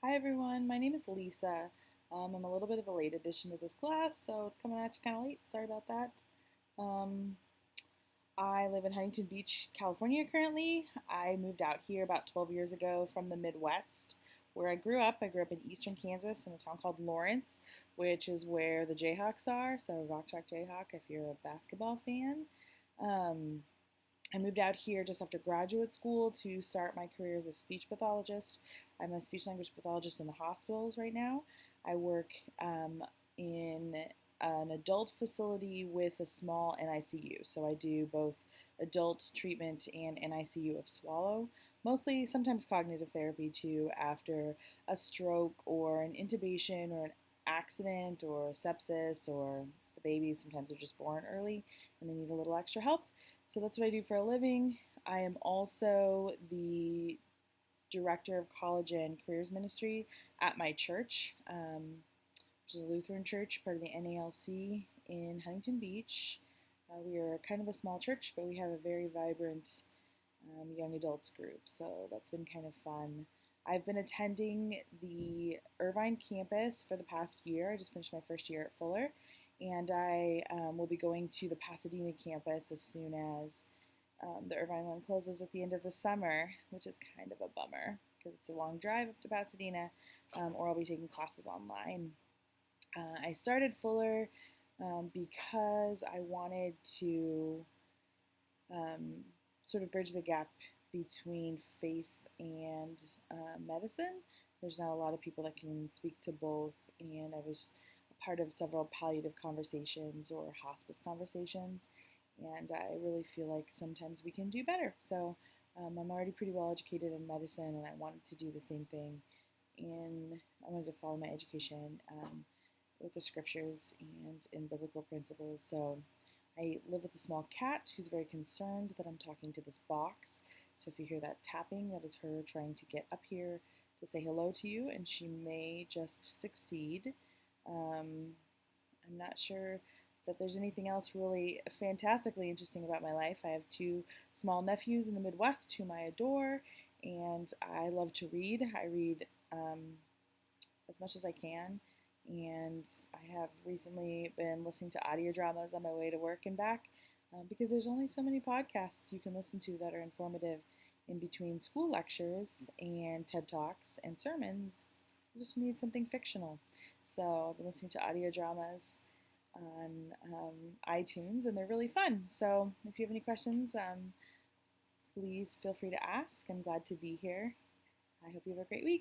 Hi everyone, my name is Lisa. I'm a little bit of a late addition to this class, so it's coming at you kind of late. Sorry about that. Um, I live in Huntington Beach, California currently. I moved out here about 12 years ago from the Midwest, where I grew up. I grew up in eastern Kansas in a town called Lawrence, which is where the Jayhawks are. So, Rock Chalk Jayhawk if you're a basketball fan. Um, I moved out here just after graduate school to start my career as a speech pathologist. I'm a speech language pathologist in the hospitals right now. I work in an adult facility with a small NICU. So I do both adult treatment and NICU of swallow. Mostly, sometimes cognitive therapy too, after a stroke or an intubation or an accident or sepsis, or the babies sometimes are just born early and they need a little extra help. So that's what I do for a living. I am also the director of college and careers ministry at my church, which is a Lutheran church, part of the NALC in Huntington Beach. We are kind of a small church, but we have a very vibrant young adults group, so that's been kind of fun. I've been attending the Irvine campus for the past year. I just finished my first year at Fuller, and I will be going to the Pasadena campus as soon as the Irvine one closes at the end of the summer, which is kind of a bummer because it's a long drive up to Pasadena, or I'll be taking classes online. I started Fuller because I wanted to um, sort of bridge the gap between faith and medicine. There's not a lot of people that can speak to both, and I was a part of several palliative conversations or hospice conversations, and I really feel like sometimes we can do better. So I'm already pretty well educated in medicine, and I wanted to do the same thing. I wanted to follow my education with the scriptures and in biblical principles. So I live with a small cat who's very concerned that I'm talking to this box. So if you hear that tapping, that is her trying to get up here to say hello to you, and she may just succeed. I'm not sure that there's anything else really fantastically interesting about my life. I have two small nephews in the Midwest whom I adore, and I love to read. I read as much as I can. And I have recently been listening to audio dramas on my way to work and back because there's only so many podcasts you can listen to that are informative in between school lectures and TED Talks and sermons. You just need something fictional. So I've been listening to audio dramas on iTunes, and they're really fun. So if you have any questions, please feel free to ask. I'm glad to be here. I hope you have a great week.